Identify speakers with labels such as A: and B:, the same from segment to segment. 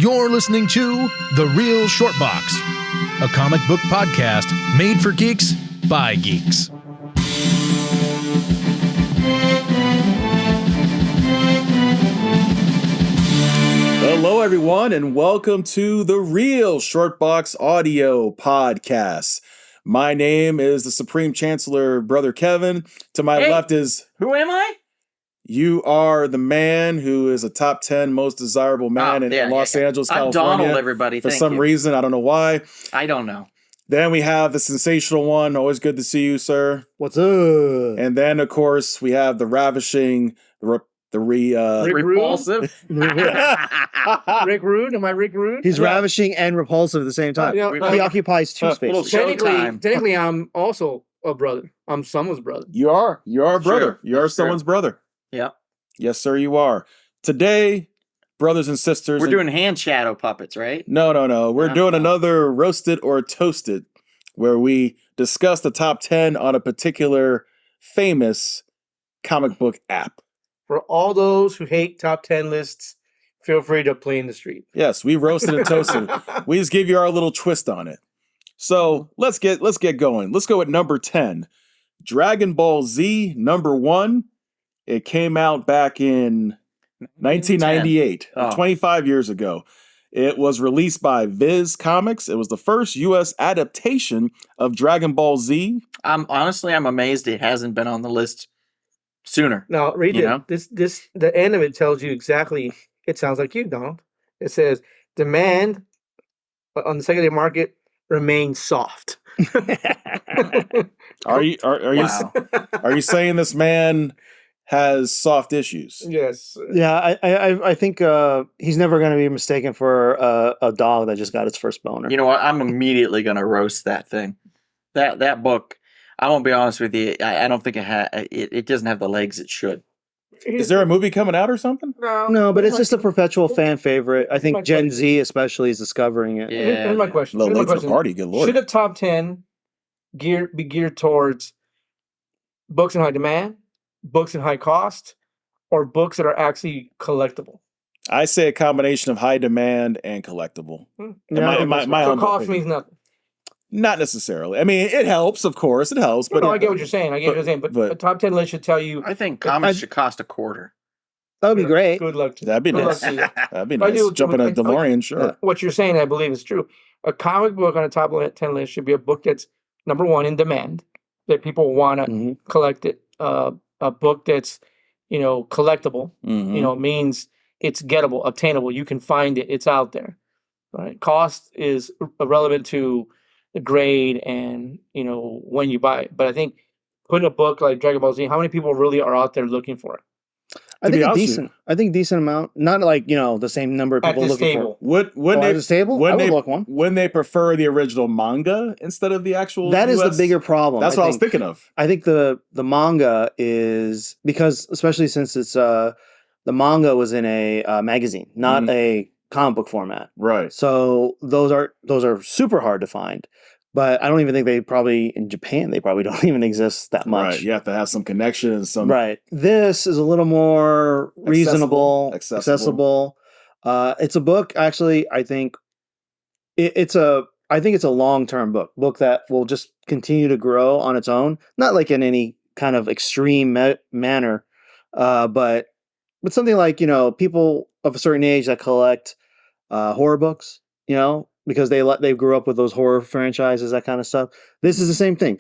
A: You're listening to The Real Short Box, a comic book podcast made for geeks by geeks.
B: Hello, everyone, and welcome to The Real Short Box Audio Podcast. My name is the Supreme Chancellor, Brother Kevin. To my left is...
C: Who am I?
B: You are the man who is a top 10 most desirable man in Los Angeles, California.
C: I'm Donald, everybody.
B: For some reason, I don't know why.
C: I don't know.
B: Then we have the sensational one. Always good to see you, sir.
D: What's up?
B: And then, of course, we have the ravishing,
D: Rick
C: repulsive.
D: Rick Rude? Am I Rick Rude? He's ravishing and repulsive at the same time. He occupies two spaces.
E: Technically, I'm also a brother. I'm someone's brother.
B: You are a brother. You are someone's brother.
C: Yeah.
B: Yes, sir, you are. Today, brothers and sisters...
C: We're doing hand shadow puppets, right?
B: No. We're doing another Roasted or Toasted, where we discuss the top 10 on a particular famous comic book app.
E: For all those who hate top 10 lists, feel free to play in the street.
B: Yes, we roasted and toasted. We just give you our little twist on it. So let's get going. Let's go at number 10. Dragon Ball Z #1. It came out back in 1998, 25 years ago. It was released by Viz Comics. It was the first U.S. adaptation of Dragon Ball Z.
C: I'm amazed it hasn't been on the list sooner.
E: Now, read it. The end of it tells you exactly. It sounds like you, Donald. It says demand on the secondary market remains soft.
B: Are you saying this man has soft issues?
E: Yes.
D: Yeah, I think he's never going to be mistaken for a dog that just got its first boner.
C: You know what? I'm immediately going to roast that thing. That book. I won't be honest with you. I don't think it doesn't have the legs it should.
B: Is there a movie coming out or something?
D: No, but it's just a perpetual fan favorite. I think Gen Z especially is discovering it.
E: Yeah. Here's my question.
B: Late to the party, good lord.
E: Should a top 10 be geared towards books in high demand, books in high cost, or books that are actually collectible?
B: I say a combination of high demand and collectible.
E: So cost means nothing.
B: Not necessarily. I mean, it helps, of course. It helps. But
E: I get what you're saying. But a top 10 list should tell you.
C: I think comics should cost $0.25.
D: That would be great.
E: Good luck to you.
B: That'd be nice. That'd be nice. Jump in a DeLorean, sure.
E: What you're saying, I believe, is true. A comic book on a top 10 list should be a book that's, #1, in demand, that people want to collect it. A book that's, collectible, means it's gettable, obtainable. You can find it. It's out there. Right? Cost is irrelevant to the grade and, when you buy it. But I think putting a book like Dragon Ball Z, how many people really are out there looking for it?
D: I think decent amount. Not like, the same number of people looking for it.
B: At
D: this table?
B: When they prefer the original manga instead of the actual
D: That is the bigger problem.
B: That's what I was thinking of.
D: I think the manga is, because especially since it's the manga was in a magazine, not a comic book format.
B: Right.
D: So those are super hard to find. But I don't even think in Japan, they probably don't even exist that much.
B: Right. You have to have some connection and some.
D: Right. This is a little more reasonable, accessible. It's a book, actually, I think it's a long-term book that will just continue to grow on its own. Not like in any kind of extreme manner, but something like, people of a certain age that collect horror books, because they grew up with those horror franchises, that kind of stuff. This is the same thing.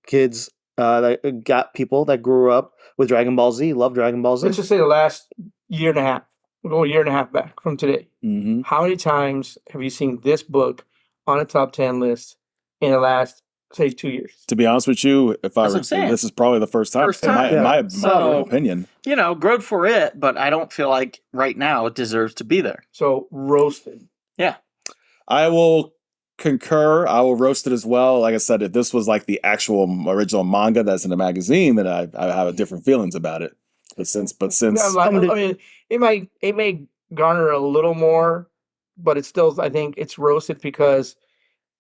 D: Kids that got people that grew up with Dragon Ball Z, love Dragon Ball Z.
E: Let's just say the last year and a half. We'll go a year and a half back from today.
B: Mm-hmm.
E: How many times have you seen this book on a top 10 list in the last, say, 2 years?
B: To be honest with you, this is probably the first time. In my opinion.
C: Good for it, but I don't feel like right now it deserves to be there.
E: So, roasted.
C: Yeah.
B: I will concur. I will roast it as well. Like I said, if this was like the actual original manga that's in the magazine, then I have different feelings about it. But since
E: it may garner a little more, but it's still, I think it's roasted because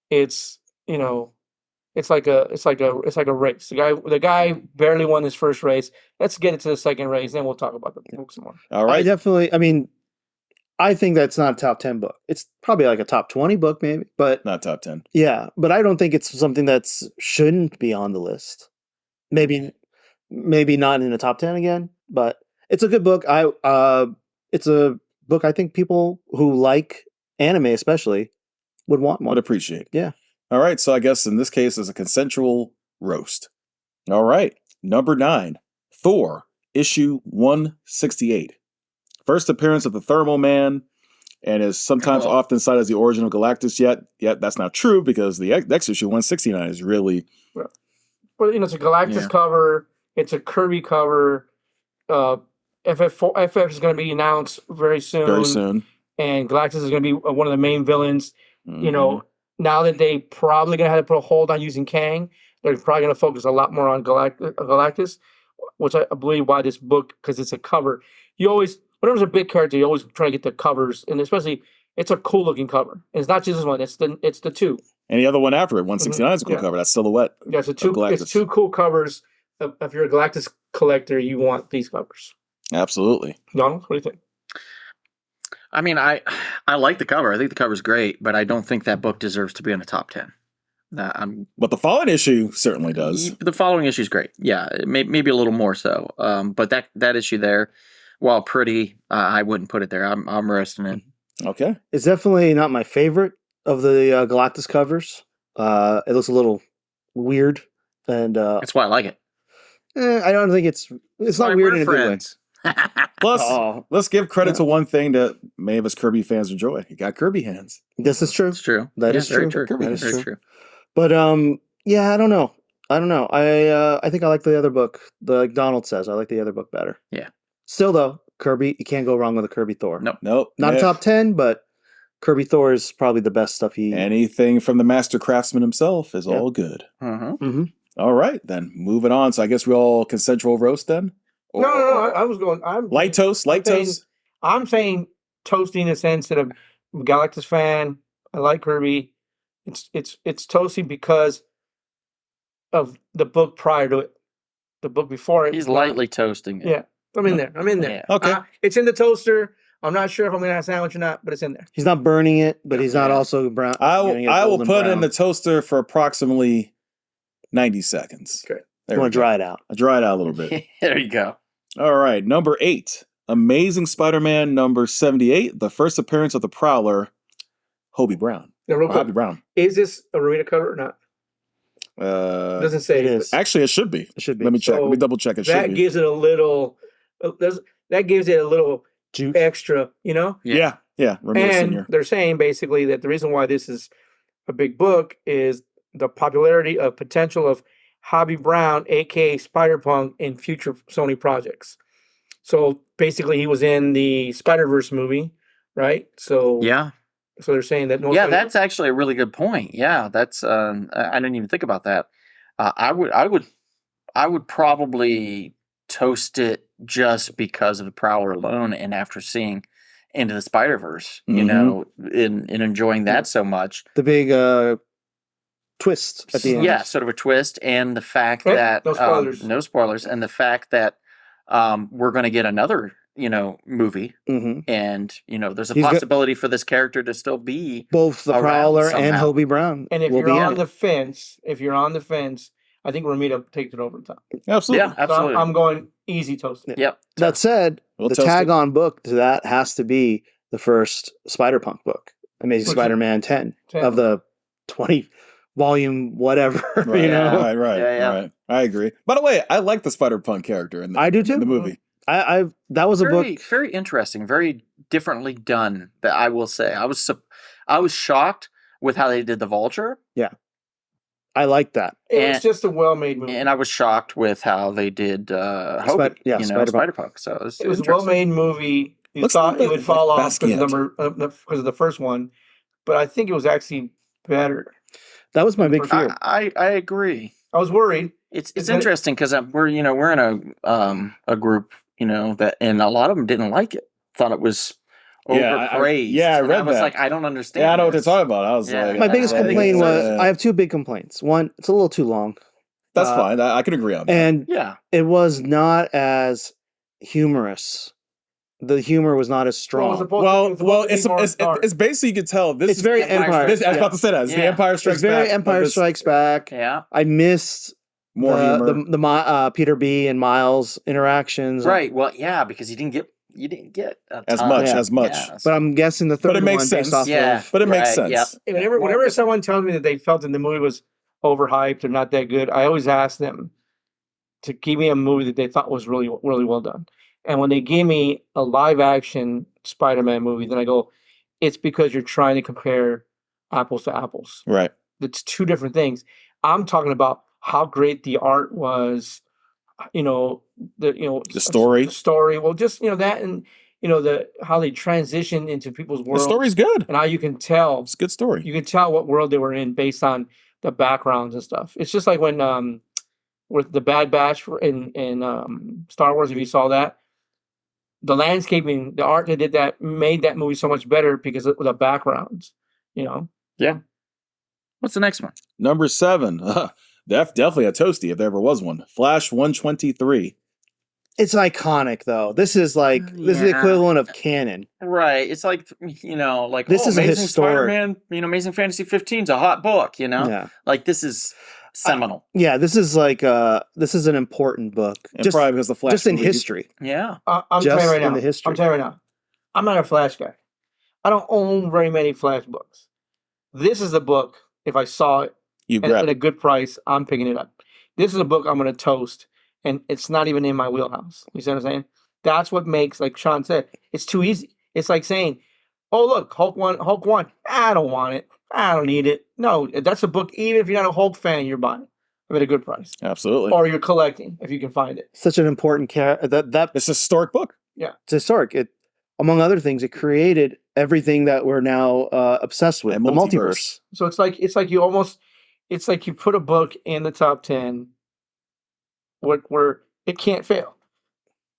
E: it's it's like a race. The guy barely won his first race. Let's get it to the second race, then we'll talk about the book some more.
B: All right.
D: I think that's not a top 10 book. It's probably like a top 20 book, maybe, but
B: Not top 10.
D: yeah, but I don't think it's something that's shouldn't be on the list. Maybe not in the top 10 again, but it's a good book. It's a book I think people who like anime especially would want
B: Would
D: one.
B: appreciate.
D: Yeah.
B: All right. So I guess in this case, it's a consensual roast. All right. Number 9, Thor, issue 168. First appearance of the Thermal Man, and is sometimes often cited as the origin of Galactus. Yet that's not true because the next issue 169 is really.
E: But it's a Galactus cover. It's a Kirby cover. FF is going to be announced very soon.
B: Very soon.
E: And Galactus is going to be one of the main villains.
B: Mm-hmm.
E: Now that they probably going to have to put a hold on using Kang, they're probably going to focus a lot more on Galactus, which I believe why this book, because it's a cover. You always, whenever there's a big character, you always try to get the covers, and especially it's a cool looking cover. And it's not just this one; it's the two.
B: And the other one after it, 169 is a cool cover. That silhouette.
E: Yeah, it's two cool covers. If you're a Galactus collector, you want these covers.
B: Absolutely.
E: Donald, what do you think?
C: I mean, I like the cover. I think the cover's great, but I don't think that book deserves to be in the top 10.
B: But the following issue certainly does.
C: The following issue is great. Yeah, maybe a little more so. But that issue there, while pretty, I wouldn't put it there. I'm roasting it.
B: Okay.
D: It's definitely not my favorite of the Galactus covers. It looks a little weird, and
C: That's why I like it.
D: I don't think it's not weird in a good way.
B: Plus,
D: Oh.
B: let's give credit to one thing that many of us Kirby fans enjoy. You got Kirby hands.
D: This is true.
C: It's true.
D: That is
C: very
D: true.
C: true.
D: That is
C: Very
D: true. But yeah, I don't know. I think I like the other book. Like Donald says, I like the other book better.
C: Yeah.
D: Still though, Kirby, you can't go wrong with a Kirby Thor.
C: Nope.
D: Not a top 10, but Kirby Thor is probably the best stuff he.
B: Anything from the master craftsman himself is all good.
C: Uh-huh.
D: Mm-hmm.
B: All right, then moving on. So I guess we all consensual roast then.
E: No. I was going.
B: Light toast.
E: I'm saying toasty in the sense that I'm a Galactus fan. I like Kirby. It's toasty because of the book prior to it. The book before it.
C: He's lightly toasting it.
E: Yeah, I'm in there.
C: Yeah.
B: Okay.
E: It's in the toaster. I'm not sure if I'm gonna have a sandwich or not, but it's in there.
D: He's not burning it, but he's not
C: Yeah.
D: also brown.
B: I will
D: golden
B: put it in
D: brown.
B: the toaster for approximately 90 seconds.
E: Okay.
B: There
D: You
B: we
D: want to
B: go.
D: dry it out.
B: I dry it out a little bit.
C: There you go.
B: All right, number 8, Amazing Spider-Man number 78, the first appearance of the Prowler, Hobie Brown.
E: Now, real quick,
B: Hobie Brown.
E: is this a Rowena cover or not? It doesn't say
D: it is.
B: Actually, it should be.
D: It should be.
B: Let me check.
E: So
B: Let me double check. It should
E: That
B: be.
E: gives it a little. That gives it a little
D: Juice.
E: extra,
B: Yeah. Remember
E: And
B: Senior.
E: they're saying basically that the reason why this is a big book is the popularity of potential of Hobie Brown, aka Spider-Punk, in future Sony projects. So basically, he was in the Spider-Verse movie, right? So
C: Yeah.
E: So they're saying that.
C: Yeah, that's actually a really good point. Yeah, that's I didn't even think about that. I would probably toast it just because of the Prowler alone, and after seeing Into the Spider-Verse, in enjoying that so much.
D: The big twist at the end.
C: Yeah, sort of a twist, and the fact
E: Okay,
C: that
E: no spoilers.
C: no spoilers, and the fact that we're going to get another movie,
D: Mm-hmm.
C: and there's a
D: He's got-
C: possibility for this character to still be
D: Both the
C: around
D: Prowler and
C: somehow.
D: Hobie Brown.
E: And if
D: will
E: you're
D: be in
E: on
D: it.
E: the fence, I think Ramita takes it over the top.
B: Absolutely.
C: Yeah, absolutely.
E: So I'm going easy toasted.
C: Yep.
D: That said,
B: We'll
D: the
B: toast it.
D: tag-on book to that has to be the first Spider-Punk book, Amazing
E: Which is-
D: Spider-Man 10
E: 10.
D: of the 20 volume whatever.
B: Right,
D: you know,
B: right. Right. I agree. By the way, I like the Spider-Punk character in the,
D: I do too.
B: in the movie.
D: I that was a
C: Very,
D: book.
C: very interesting, very differently done. That I will say, I was shocked with how they did the Vulture,
D: I like that.
E: It's
C: And-
E: just a well-made movie.
C: and I was shocked with how they did Hobie,
D: Spider-Punk.
C: Spider-Punk. So
E: it was a
C: interesting.
E: well-made movie. You
B: Looks
E: thought
B: like
E: it would
B: the-
E: fall
B: like
E: off because
B: Basquiat.
E: of the first one, but I think it was actually better.
D: That was my big fear.
C: I agree.
E: I was worried.
C: It's
E: Isn't it-
C: interesting because we're in a group that, and a lot of them didn't like it. Thought it was
B: Yeah, I-
C: overpraised.
B: yeah, I
C: And
B: read
C: was
B: that.
C: like, I don't understand.
B: Yeah, I know what they're
C: this.
B: talking about. I was
C: Yeah.
B: like,
D: My biggest
C: I think
D: complaint
C: it's,
D: was I have two big complaints. One, it's a little too long,
B: that's fine. I can agree on that.
D: and
C: Yeah,
D: it was not as humorous the humor was not as strong.
B: It's basically you could tell this.
D: It's very Empire.
B: I was about to say that. It's the Empire Strikes Back.
D: It's very Empire Strikes Back.
C: Yeah.
D: I missed
B: more humor.
D: The Peter B and Miles interactions.
C: Right. Well, yeah, because you didn't get
B: as much.
C: Yeah,
D: but I'm guessing the third
B: one
D: makes sense.
B: But it makes sense.
C: Yeah.
E: Whenever someone tells me that they felt that the movie was overhyped or not that good, I always ask them to give me a movie that they thought was really, really well done. And when they give me a live action Spider-Man movie, then I go, it's because you're trying to compare apples to apples.
B: Right.
E: It's two different things. I'm talking about how great the art was, the story. Well, just that, and how they transition into people's world.
B: The story's good,
E: and how you can tell
B: it's a good story.
E: You can tell what world they were in based on the backgrounds and stuff. It's just like when with the Bad Batch in Star Wars. If you saw that, the landscaping, the art they did that made that movie so much better because of the backgrounds.
C: Yeah. What's the next one?
B: Number 7. Definitely a toasty if there ever was one. Flash 123.
D: It's iconic though. This is this is the equivalent of canon.
C: Right. It's like
D: this is
C: Amazing
D: a historic
C: Spider-Man, Amazing Fantasy 15's a hot book,
D: Yeah.
C: Like this is seminal.
D: This is this is an important book.
B: And probably because the Flash
D: just in history.
C: Yeah.
E: I'm
D: just
E: telling you right
D: in
E: now.
D: the history.
E: I'm telling you right now. I'm not a Flash guy. I don't own very many Flash books. This is the book. If I saw it at a good price, I'm picking it up. This is a book I'm going to toast, and it's not even in my wheelhouse. You see what I'm saying? That's what makes, like Sean said, it's too easy. It's like saying, "Oh look, Hulk 1. I don't want it. I don't need it." No, that's a book. Even if you're not a Hulk fan, you're buying it at a good price.
B: Absolutely.
E: Or you're collecting if you can find it.
D: Such an important character.
B: It's a historic book.
E: Yeah,
D: it's historic. It, among other things, it created everything that we're now obsessed with, the multiverse.
E: So it's like you put a book in the top 10 where it can't fail.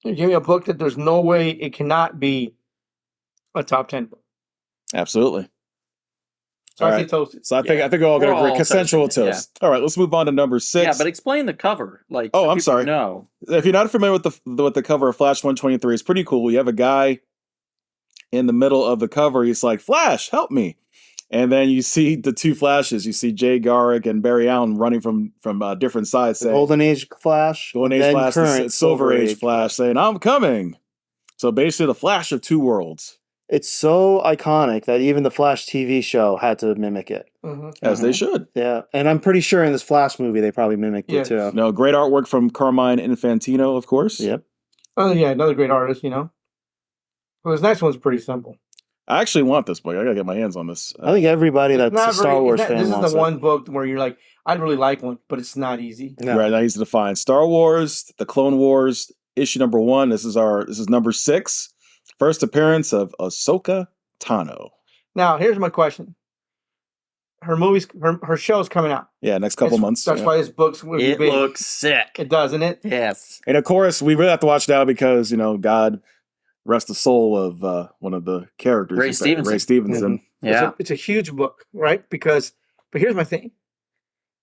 E: You give me a book that there's no way it cannot be a top 10 book.
B: Absolutely.
E: So I say toasted.
B: So I think we're all going to agree. Consensual toast. Yeah. All right, let's move on to number 6.
C: Yeah, but explain the cover.
B: I'm sorry.
C: No.
B: If you're not familiar with the cover of Flash 123, it's pretty cool. You have a guy in the middle of the cover. He's like, "Flash, help me." And then you see the two Flashes. You see Jay Garrick and Barry Allen running from different sides. Saying,
D: Golden Age Flash.
B: Golden Age Flash, current Silver Age Flash saying, "I'm coming." So basically the Flash of two worlds.
D: It's so iconic that even the Flash TV show had to mimic it.
E: Mm-hmm.
B: As they should.
D: Yeah. And I'm pretty sure in this Flash movie they probably mimicked it too.
B: No, great artwork from Carmine Infantino, of course.
D: Yep.
E: Oh yeah, another great artist, Well, this next one's pretty simple.
B: I actually want this book. I gotta get my hands on this.
D: I think everybody that's a Star Wars fan
E: wants
D: wants
E: the one book where you're like, I'd really like one, but it's not easy.
D: No.
B: Right, not easy to find. Star Wars, The Clone Wars, issue number 1. This is number 6. First appearance of Ahsoka Tano.
E: Now, here's my question. Her show's coming out.
B: Yeah, next couple months.
E: That's why this book's really
C: big. It looks sick.
E: It does, doesn't it?
C: Yes.
B: And of course, we really have to watch now because, God rest the soul of one of the characters.
C: Ray Stevenson.
E: Mm-hmm. Yeah. It's a huge book, right? But here's my thing.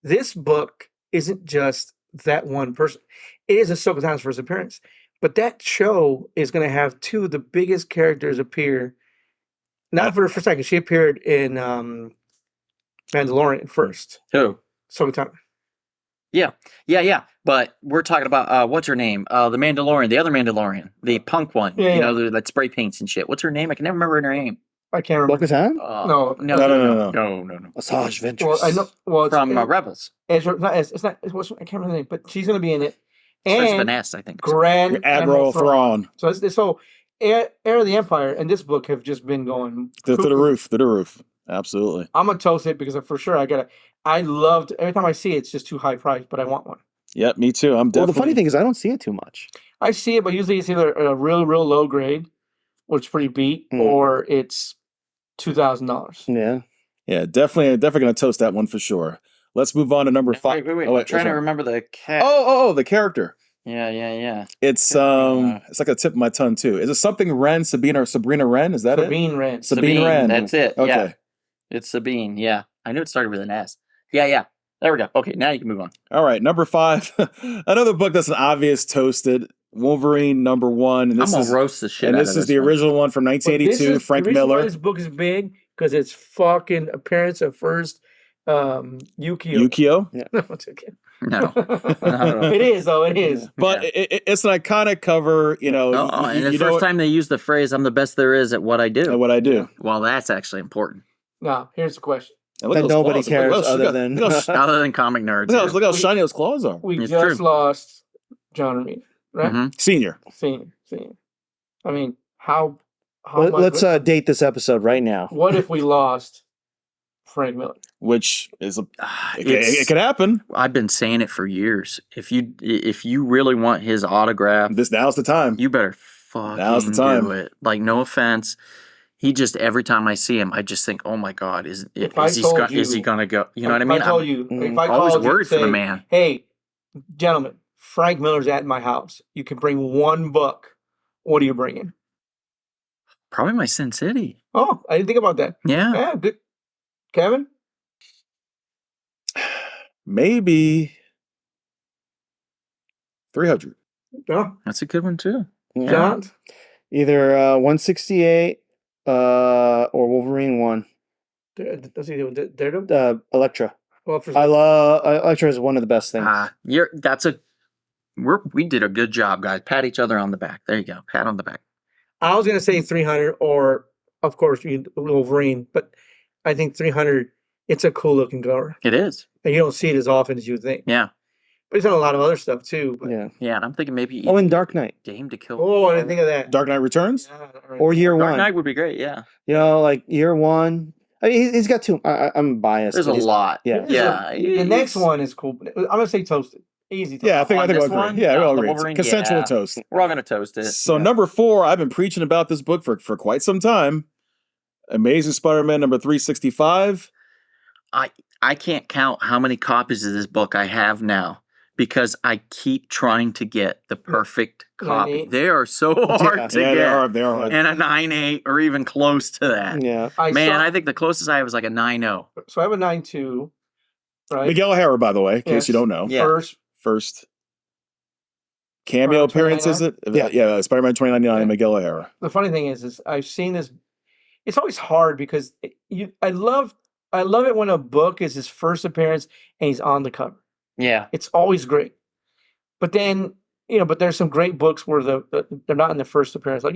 E: This book isn't just that one person. It is Ahsoka Tano's first appearance. But that show is going to have two of the biggest characters appear. Not for the first second. She appeared in Mandalorian first.
C: Who?
E: Ahsoka Tano.
C: Yeah. But we're talking about what's her name? The Mandalorian, the other Mandalorian, the punk one. That spray paints and shit. What's her name? I can never remember her name.
E: I can't remember.
D: Bo-Katan?
C: No.
D: Asajj Ventress.
E: Well, I know. Well,
C: from Rebels.
E: It's not. I can't remember the name, but she's going to be in it.
C: And Vanessa, I think.
E: Grand
B: Admiral Thrawn.
E: So Heir of the Empire and this book have just been going
B: to the roof. Absolutely.
E: I'm gonna toast it because for sure I loved every time I see it. It's just too high priced, but I want one.
B: Yep, me too.
D: Well, the funny thing is I don't see it too much.
E: I see it, but usually it's either a real low grade, which is pretty beat, or it's $2,000.
B: Yeah, definitely gonna toast that one for sure. Let's move on to number 5.
C: Wait. I'm trying to remember the cat.
B: Oh, the character.
C: Yeah.
B: It's it's like a tip of my tongue too. Is it something Wren, Sabine, or Sabrina Wren? Is that
E: Sabine Wren.
B: Sabine Wren.
C: That's it.
B: Okay.
C: Yeah. It's Sabine. Yeah. I knew it started with an S. Yeah. There we go. Okay, now you can move on.
B: All right, number 5. Another book that's an obvious toasted. Wolverine #1, and
C: I'm gonna roast the shit.
B: And
C: out
B: this
C: of
B: is the
C: one.
B: original one from 1982. Frank
E: the reason why
B: Miller.
E: this book is big because it's fucking appearance of first Yukio.
B: Yukio.
E: No, it's okay.
C: No.
E: It is though. It is.
B: But it's an iconic cover. You know,
C: and the first time they used the phrase "I'm the best there is at what I do."
B: What I do.
C: Well, that's actually important.
E: Now, here's the question.
D: That nobody cares other than
C: other than comic nerds.
B: Look how shiny those claws are.
E: We
C: It's
E: just
C: true.
E: lost John Romita, right?
C: Mhm.
B: Senior.
E: Senior. I mean, how
D: Let's date this episode right now.
E: What if we lost Frank Miller?
B: Which is it
C: It's-
B: could happen.
C: I've been saying it for years. If you really want his autograph,
B: Now's the time.
C: you better fucking
B: Now's the time.
C: do it. Like, no offense. He just, every time I see him, I just think, oh my God, is he gonna go? You know what I mean?
E: If I told you, if I
C: always
E: called you
C: worried
E: and
C: for the
E: say,
C: man.
E: hey, gentlemen, Frank Miller's at my house. You can bring one book. What are you bringing?
C: Probably my Sin City.
E: Oh, I didn't think about that.
C: Yeah.
E: Yeah, good. Kevin?
B: Maybe 300.
E: Oh,
C: That's a good one too.
E: John?
D: Either 168 or Wolverine 1.
E: Let's see, Daredevil?
D: Electra.
E: Well, for
D: I love Electra is one of the best things.
C: We did a good job, guys. Pat each other on the back. There you go. Pat on the back.
E: I was gonna say 300, or of course Wolverine, but I think 300. It's a cool looking cover,
C: It is.
E: and you don't see it as often as you would think.
C: Yeah.
E: But he's done a lot of other stuff too. But,
D: Yeah.
C: Yeah, and I'm thinking maybe
D: Oh, and Dark Knight
C: Game to Kill.
E: oh, I didn't think of that.
B: Dark Knight Returns?
E: Yeah, right.
D: or Year
C: Dark
D: One.
C: Knight would be great. Yeah.
D: You know, like Year One. I mean, he's got two. I'm biased.
C: There's a
D: but he's-
C: lot.
D: Yeah.
C: Yeah.
E: The next one is cool. I'm gonna say Toasted. Easy.
B: Yeah, I think
C: On
B: we'll
C: this
B: agree.
C: one?
B: Yeah,
C: No,
B: we'll
C: the
B: agree.
C: Wolverine,
B: Consensual
C: yeah.
B: toast.
C: We're all gonna toast it.
B: So #4, I've been preaching about this book for quite some time. Amazing Spider-Man #365.
C: I can't count how many copies of this book I have now because I keep trying to get the perfect copy.
E: 9/8.
C: They are so hard to
B: Yeah,
C: get.
B: they are hard.
C: And a 9.8 or even close to that.
D: Yeah.
C: I think the closest I have is like a 9.0.
E: So I have a 9.2. Right.
B: Miguel O'Hara, by the way, in case
E: Yes.
B: you don't know.
C: Yeah.
B: First cameo
E: Spider-Man
B: appearance, is it?
D: 2099?
B: Yeah, Spider-Man 2099,
E: Yeah.
B: Miguel O'Hara.
E: The funny thing is I've seen this. It's always hard because I love it when a book is his first appearance and he's on the cover.
C: Yeah.
E: It's always great. But then, but there's some great books where they're not in the first appearance, like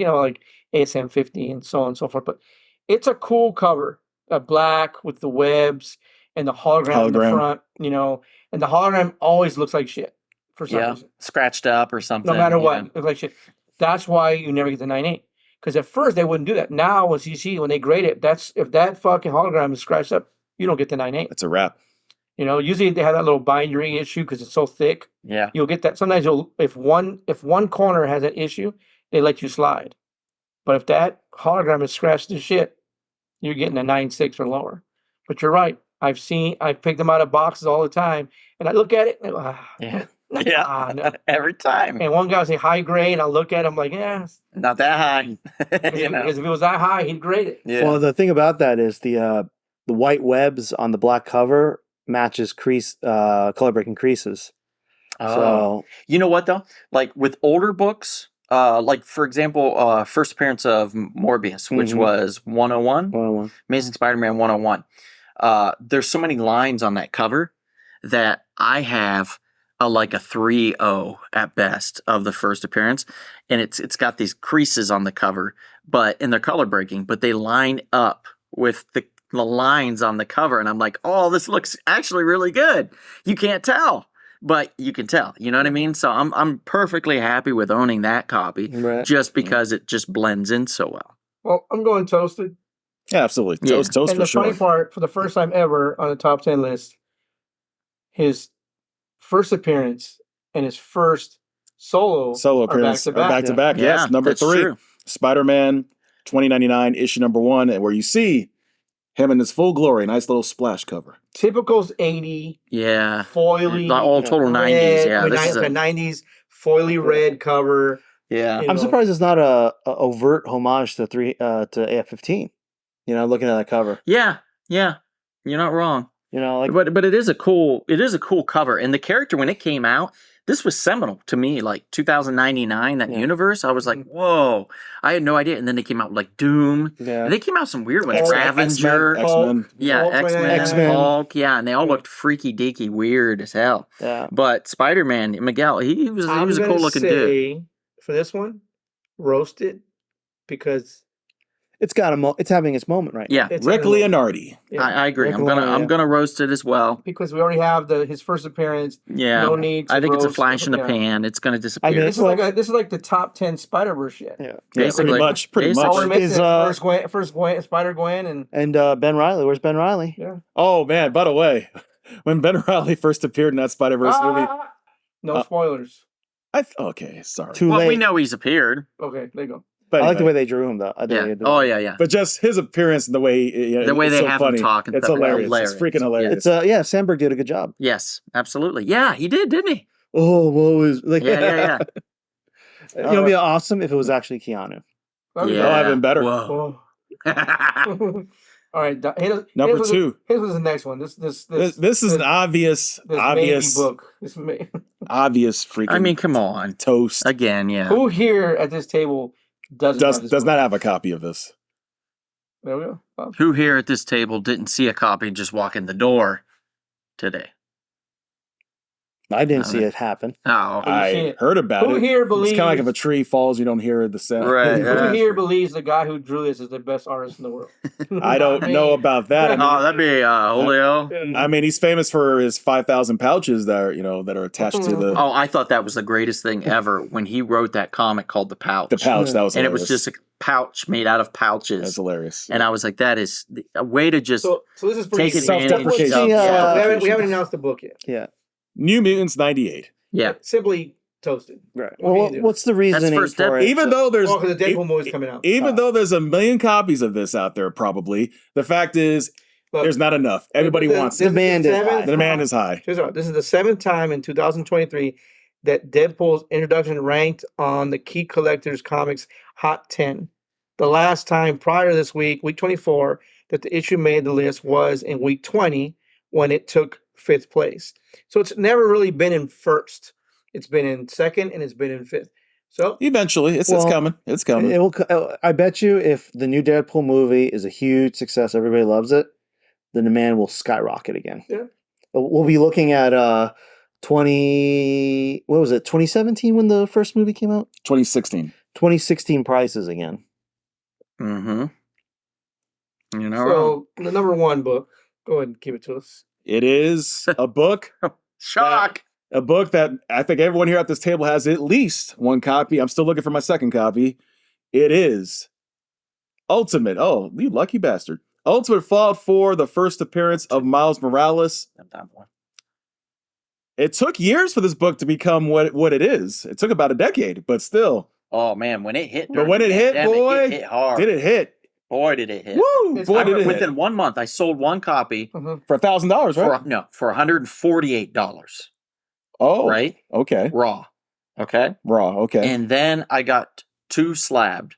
E: ASM 50 and so on and so forth. But it's a cool cover, black with the webs and the hologram in the front, and the hologram always looks like shit for some reason.
C: Scratched up or something.
E: No matter what,
C: yeah.
E: it looks like shit. That's why you never get the 9.8. Because at first they wouldn't do that. Now, when they grade it, if that fucking hologram is scratched up, you don't get the 9.8.
B: That's a wrap.
E: Usually they have that little bindery issue because it's so thick.
C: Yeah.
E: You'll get that. Sometimes if one corner has an issue, they let you slide. But if that hologram is scratched to shit, you're getting a 9.6 or lower. But you're right. I've picked them out of boxes all the time, and I look at it and I go,
C: Yeah.
E: no.
C: Every time.
E: And one guy will say high grade, and I look at him like, yeah.
C: Not that high.
E: Because if it was that high, he'd grade it.
C: Yeah.
D: Well, the thing about that is the white webs on the black cover matches color breaking creases.
C: Oh.
D: So
C: You know what though? Like with older books, like for example, first appearance of Morbius, which
D: Mhm.
C: was 101,
D: 101.
C: Amazing Spider-Man 101. There's so many lines on that cover that I have like a 3.0 at best of the first appearance, and it's got these creases on the cover, but in their color breaking, but they line up with the lines on the cover, and I'm like, oh, this looks actually really good. You can't tell, but you can tell. You know what I mean? So I'm perfectly happy with owning that copy,
D: Right.
C: just because it just blends in so well.
E: Well, I'm going Toasted.
B: Yeah, absolutely.
C: Yeah.
B: Toast
E: And
B: for
E: the
B: sure.
E: funny part, for the first time ever on the top 10 list, his first appearance and his first solo
B: appearance
E: are
B: back to back. Yes, number
C: that's
B: 3.
C: true.
B: Spider-Man 2099, issue #1, and where you see him in his full glory. Nice little splash cover.
E: Typical's 80,
C: Yeah.
E: foily,
C: The all total 90s. Yeah. This is a,
E: 90s, foily red cover.
C: yeah.
E: You
D: I'm
E: know.
D: surprised it's not a overt homage to AF-15. Looking at that cover.
C: Yeah. Yeah. You're not wrong.
D: You know, like
C: But it is a cool cover, and the character when it came out, this was seminal to me. Like 2099, that universe, I was like, whoa! I had no idea. And then they came out with like Doom.
D: Yeah.
C: And they came out with some weird ones.
B: X-Men,
C: Ravager,
B: X-Men.
C: yeah, X-Men,
D: X-Men.
C: Hulk, yeah, and they all looked freaky deaky, weird as hell.
D: Yeah.
C: But Spider-Man, Miguel, he was a cool looking dude.
E: For this one, roasted because
D: It's got it's having its moment right
C: Yeah,
E: it's
B: Rick
E: having a-
B: Leonardi.
E: Yeah.
C: I agree.
D: Rick
C: I'm
D: Leonardi,
C: gonna roast it as well.
E: because we already have his first appearance.
C: Yeah,
E: No need to
C: I think it's a
E: roast-
C: flash in the
E: yeah.
C: pan. It's gonna disappear.
D: mean,
E: This is like the top 10 Spider-Verse yet.
D: Yeah.
B: Yeah,
C: Basically.
B: pretty
C: Basically.
E: All we
B: much.
E: missed
D: Is,
E: is first Gwen, Spider-Gwen, and
D: And Ben Riley, where's Ben Riley?
E: yeah.
B: Oh man, by the way, when Ben Riley first appeared in that Spider-Verse movie,
E: No spoilers.
B: okay, sorry.
D: Too
C: Well,
D: late.
C: we know he's appeared.
E: Okay, there you go.
B: But
D: I like the
B: anyway.
D: way they drew him though. I
C: Yeah.
D: think
C: Oh yeah.
B: But just his appearance and the way
C: The way
B: it's
C: they
B: so
C: have
B: funny.
C: him talk and
B: It's
C: stuff,
B: hilarious. It's freaking hilarious.
D: It's Sandberg did a good job.
C: Yes, absolutely. Yeah, he did, didn't he?
D: Oh, what was like?
C: Yeah.
D: You know, it'd be awesome if it was actually Keanu.
E: There we
B: Oh, I've been better.
C: Whoa.
E: go. All right,
B: Number two.
E: Here's what's the next one. This
B: This is an obvious
E: maybe book.
B: obvious freaking.
C: I mean, come on.
B: toast.
C: Again, yeah.
E: Who here at this table does
B: Not have a copy of this.
E: There we go. Wow.
C: Who here at this table didn't see a copy just walk in the door today?
D: I didn't see it happen.
C: Oh,
E: you seen
B: I
E: it?
B: heard about
E: Who
B: it.
E: here
B: It's kind
E: believes?
B: of like if a tree falls, you don't hear the sound.
C: Right,
E: Who
C: yeah.
E: here believes the guy who drew this is the best artist in the world?
B: I don't know about that. I mean,
C: oh, that'd be Julio.
B: I mean, he's famous for his 5,000 pouches that are attached to the
C: Oh, I thought that was the greatest thing ever when he wrote that comic called The Pouch.
B: pouch. That was
C: and it
B: hilarious.
C: was just a pouch made out of pouches.
B: That's hilarious.
C: And I was like, that is a way to just
E: So this is pretty
C: take
E: easy.
C: advantage
B: Self-deprecation.
C: of.
D: Yeah.
E: We haven't announced the book yet.
D: Yeah.
B: New Mutants 98.
C: Yeah.
E: Simply toasted.
D: Right.
E: What
D: Well,
E: do you do?
D: what's the reasoning
C: first
D: for
C: step.
D: it?
B: Even though there's
E: Oh, because the Deadpool movie's coming out.
B: even though there's a million copies of this out there, probably the fact is
E: Look,
B: there's not enough. Everybody wants
D: the
B: it.
D: demand is high.
B: The demand is high.
E: This is the 7th time in 2023 that Deadpool's introduction ranked on the Key Collectors Comics Hot 10. The last time prior to this week 24, that the issue made the list was in week 20 when it took 5th place. So it's never really been in first. It's been in second and it's been in 5th. So
B: Eventually, it's
D: Well,
B: coming. It's coming.
D: It will. I bet you, if the new Deadpool movie is a huge success, everybody loves it, the demand will skyrocket again.
E: Yeah.
D: We'll be looking at 2017 when the first movie came out?
B: 2016.
D: 2016 prices again.
C: Mm-hmm. You know,
E: so the number one book. Go ahead and give it to us.
B: It is a book.
C: shock.
B: A book that I think everyone here at this table has at least one copy. I'm still looking for my second copy. It is Ultimate. Oh, you lucky bastard. Ultimate Fallout 4, the first appearance of Miles Morales. It took years for this book to become what it is. It took about a decade, but still.
C: Oh man, when it hit,
B: But when it hit,
C: pandemic,
B: boy,
C: it hit hard.
B: did it hit?
C: Boy, did it hit!
B: Woo!
E: It's-
B: Boy, did it
C: Within
B: hit.
C: 1 month, I sold one copy
B: For $1,000, right?
C: for $148.
B: Oh,
C: Right,
B: Okay.
C: raw. Okay,
B: Raw. Okay.
C: and then I got 2 slabbed,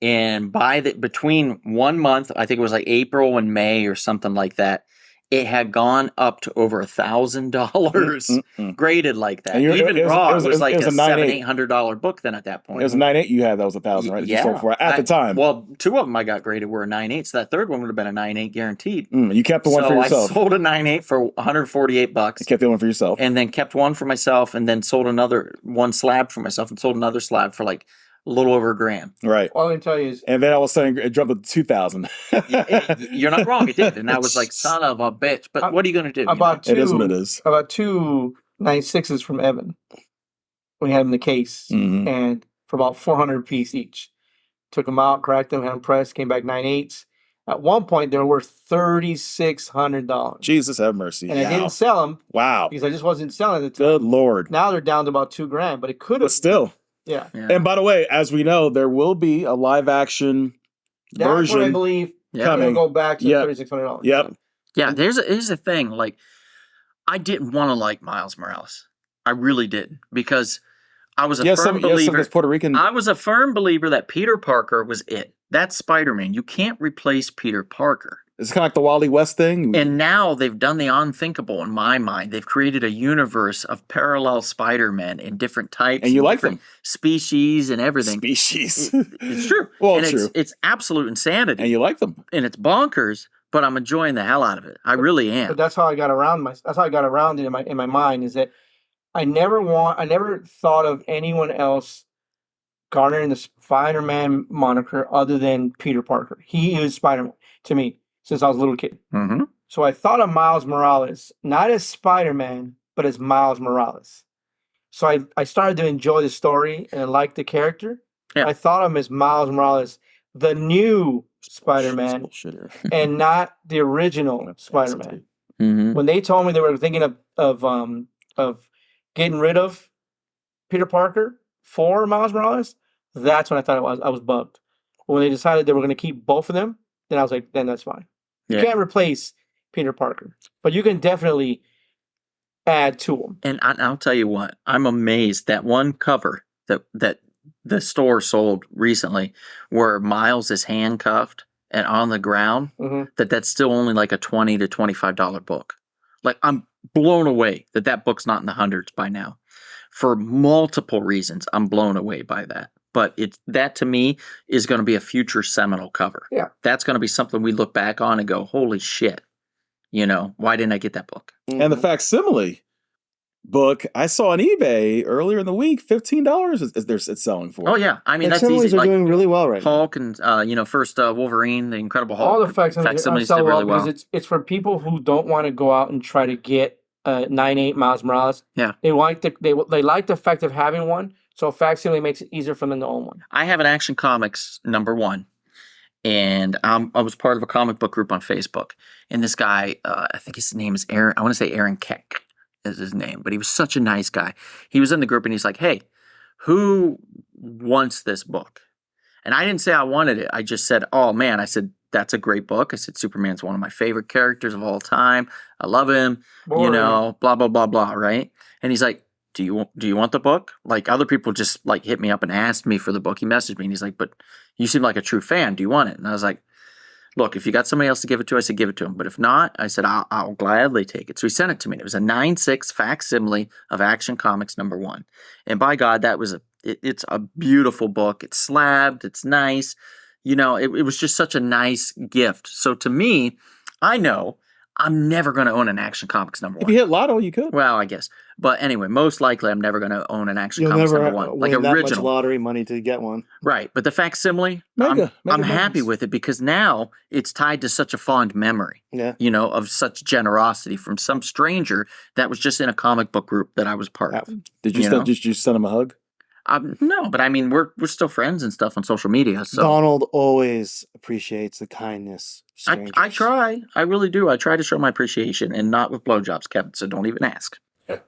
C: and between 1 month, I think it was like April and May or something like that, it had gone up to over $1,000
B: Mm-mm.
C: graded like that.
B: And
C: Even raw, it was like
B: it was
C: a
B: a 9.8.
C: $700-800 book then at that point.
B: It was a 9.8 you had. That was 1,000, right? That you sold for at the time.
C: Well, 2 of them I got graded were a 9.8, so that third one would have been a 9.8 guaranteed.
B: You kept the one
C: so
B: for yourself.
C: I sold a 9.8 for $148,
B: You kept the one for yourself.
C: and then kept one for myself, and then sold one slab for myself, and sold another slab for like a little over $1,000.
B: Right.
E: All I can tell you is
B: And then all of a sudden it jumped up to 2,000.
C: You're not wrong, it did, and I was like, son of a bitch. But what are you going to do?
E: I bought
B: It is what it is.
E: about 2 96s from Evan when he had them in the case,
B: Mhm.
E: and for about 400 a piece each. Took them out, cracked them, had them pressed, came back 9.8s. At one point, they were worth $3,600.
B: Jesus have mercy.
E: And I didn't sell them
B: Wow.
E: because I just wasn't selling at the time.
B: Good Lord.
E: Now they're down to about $2,000, but it could
B: But
E: have.
B: still.
E: Yeah.
C: Yeah.
B: And by the way, as we know, there will be a live action
E: That's what I
B: version.
E: believe.
C: Yeah.
E: Coming.
B: Coming.
E: Go back to
B: Yep.
E: $3,600.
B: Yep.
C: Yeah, here's the thing. Like, I didn't want to like Miles Morales. I really didn't, because I was a
B: Yes,
C: firm
B: some of
C: believer.
B: this Puerto Rican.
C: I was a firm believer that Peter Parker was it. That's Spider-Man. You can't replace Peter Parker.
B: It's kind of like the Wally West thing.
C: And now they've done the unthinkable in my mind. They've created a universe of parallel Spider-Man in different types.
B: And you like
C: different
B: them.
C: Species and everything.
B: Species.
C: It's true.
B: Well,
C: and
B: true.
C: It's absolute insanity.
B: And you like them.
C: And it's bonkers, but I'm enjoying the hell out of it. I really
E: But
C: am.
E: that's how I got around it in my mind, is that I never thought of anyone else garnering the Spider-Man moniker other than Peter Parker. He is Spider-Man to me since I was a little kid.
C: Mm-hmm.
E: So I thought of Miles Morales not as Spider-Man, but as Miles Morales. So I started to enjoy the story and I liked the character.
C: Yeah.
E: I thought of him as Miles Morales, the new Spider-Man, and not the original Spider-Man.
C: Mm-hmm.
E: When they told me they were thinking of getting rid of Peter Parker for Miles Morales, that's when I thought I was bugged. When they decided they were going to keep both of them, then I was like, then that's fine.
C: Yeah.
E: You can't replace Peter Parker, but you can definitely add to him.
C: And I'll tell you what, I'm amazed that one cover that the store sold recently where Miles is handcuffed and on the ground, that's still only like a $20 to $25 book. Like, I'm blown away that book's not in the hundreds by now. For multiple reasons, I'm blown away by that. But that to me is going to be a future seminal cover.
E: Yeah.
C: That's going to be something we look back on and go, holy shit. Why didn't I get that book?
B: And the facsimile book I saw on eBay earlier in the week, $15 it's selling for.
C: Oh yeah, I mean that's
D: facsimiles
C: easy.
D: are
C: Like
D: doing really well right now.
C: Hulk and first Wolverine, the Incredible Hulk.
E: All the facsimiles
C: did really well.
E: because it's for people who don't want to go out and try to get 9/8 Miles Morales.
C: Yeah.
E: They like they like the fact of having one, so facsimile makes it easier for them to own one.
C: I have an Action Comics #1, and I was part of a comic book group on Facebook. And this guy, I think his name is Aaron. I want to say Aaron Keck is his name, but he was such a nice guy. He was in the group and he's like, "Hey, who wants this book?" And I didn't say I wanted it. I just said, "Oh man," I said, "That's a great book." I said, "Superman's one of my favorite characters of all time. I love him."
E: Boring.
C: Blah blah blah blah, right? And he's like, do you want the book? Like, other people just like hit me up and asked me for the book. He messaged me and he's like, "But you seem like a true fan. Do you want it?" And I was like, "Look, if you got somebody else to give it to," I said, "give it to him. But if not," I said, I'll gladly take it." So he sent it to me. It was a 9/6 facsimile of Action Comics #1. And by God, it's a beautiful book. It's slabbed. It's nice. It was just such a nice gift. So to me, I know I'm never going to own an Action Comics #1.
B: If you hit Lotto, you could.
C: Well, I guess. But anyway, most likely I'm never going to own an Action
D: You'll
C: Comics
D: never
C: #1.
D: win
C: Like
D: that much
C: original.
D: lottery money to get one.
C: Right. But the facsimile,
B: Mega
C: I'm happy
B: millions.
C: with it because now it's tied to such a fond memory,
D: Yeah.
C: of such generosity from some stranger that was just in a comic book group that I was part of.
B: Did you send him a hug?
C: No, but I mean, we're still friends and stuff on social media. So
D: Donald always appreciates the kindness of strangers.
C: I try. I really do. I try to show my appreciation and not with blowjobs, Kevin. So don't even ask.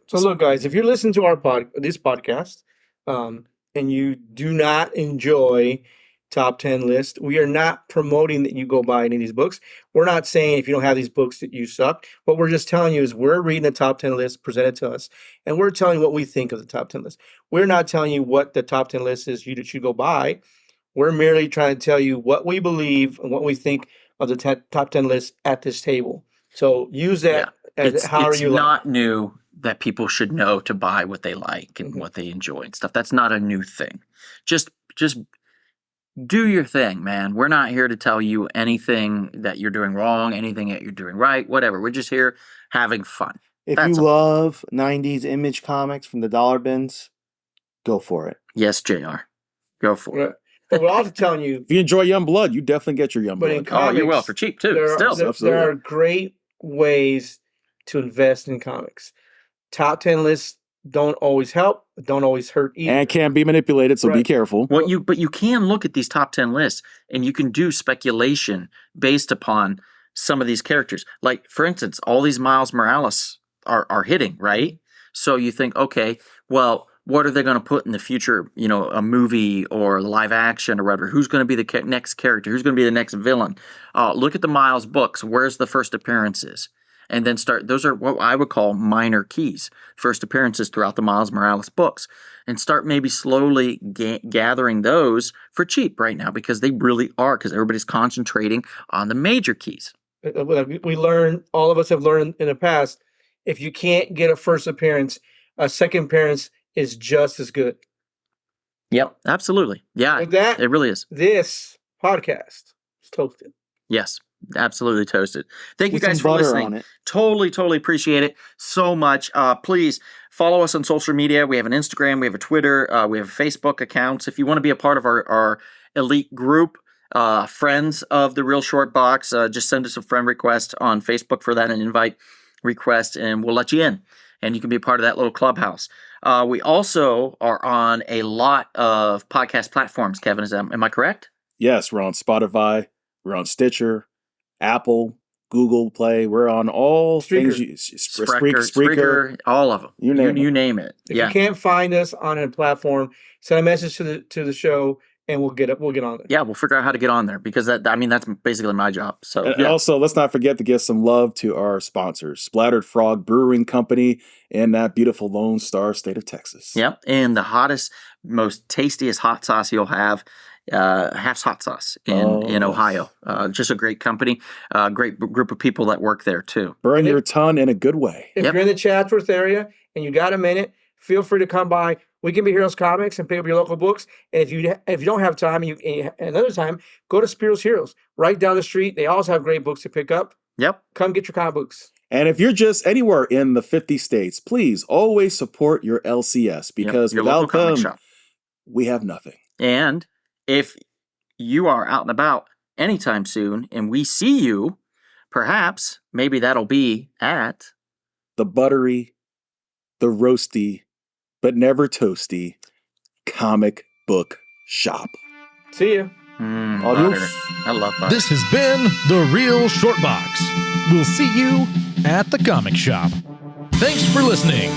E: So look, guys, if you're listening to this podcast, and you do not enjoy top 10 list, we are not promoting that you go buy any of these books. We're not saying if you don't have these books that you suck. What we're just telling you is we're reading the top 10 list presented to us, and we're telling you what we think of the top 10 list. We're not telling you what the top 10 list is you should go buy. We're merely trying to tell you what we believe and what we think of the top 10 list at this table. So use that as however you like.
C: It's not new that people should know to buy what they like and what they enjoy and stuff. That's not a new thing. Just do your thing, man. We're not here to tell you anything that you're doing wrong, anything that you're doing right, whatever. We're just here having fun.
D: If
C: That's
D: you
C: all.
D: love 90s Image comics from the dollar bins, go for it.
C: Yes, JR. Go for it.
E: But we're also telling you,
B: If you enjoy Young Blood, you definitely get your Young
E: But in
B: Blood.
C: Oh, you will
E: comics,
C: for cheap too.
E: there
C: Still.
E: are great ways to invest in comics. Top 10 lists don't always help, don't always hurt either.
B: And can be manipulated, so be
E: Right.
B: careful.
C: But you can look at these top 10 lists and you can do speculation based upon some of these characters. Like, for instance, all these Miles Morales are hitting, right? So you think, okay, well, what are they going to put in the future, a movie or live action or whatever? Who's going to be the next character? Who's going to be the next villain? Look at the Miles books. Where's the first appearances? And then those are what I would call minor keys, first appearances throughout the Miles Morales books. And start maybe slowly gathering those for cheap right now because they really are, because everybody's concentrating on the major keys.
E: We learn, all of us have learned in the past, if you can't get a first appearance, a second appearance is just as good.
C: Yep, absolutely. Yeah,
E: With that,
C: it really is.
E: This podcast is toasted.
C: Yes, absolutely toasted. Thank you
D: With
C: guys
D: some
C: for
D: butter
C: listening.
D: on it.
C: Totally appreciate it so much. Please follow us on social media. We have an Instagram, we have a Twitter, we have Facebook accounts. If you want to be a part of our elite group, friends of the Real Short Box, just send us a friend request on Facebook for that, an invite request, and we'll let you in. And you can be a part of that little clubhouse. We also are on a lot of podcast platforms, Kevin. Am I correct?
B: Yes, we're on Spotify, we're on Stitcher, Apple, Google Play. We're on all things.
C: Spreaker, all of them. You name it.
E: If you can't find us on a platform, send a message to the show, and we'll get on there.
C: Yeah, we'll figure out how to get on there, because that's basically my job. So,
B: and also, let's not forget to give some love to our sponsors, Splattered Frog Brewing Company in that beautiful Lone Star State of Texas.
C: Yep, and the hottest, most tastiest hot sauce you'll have, Half's Hot Sauce in Ohio. Just a great company, great group of people that work there too.
B: Burn your tongue in a good way.
E: If you're in the Chatsworth area and you got a minute, feel free to come by. We can be Heroes Comics and pick up your local books. And if you don't have time, another time, go to Spiro's Heroes right down the street. They also have great books to pick up.
C: Yep.
E: Come get your comic books.
B: And if you're just anywhere in the 50 states, please always support your LCS, because without them, we have nothing.
C: And if you are out and about anytime soon and we see you, perhaps maybe that'll be at
B: the buttery, the roasty, but never toasty comic book shop.
E: See ya.
C: Butter. I love butter.
A: This has been The Real Short Box. We'll see you at the comic shop. Thanks for listening.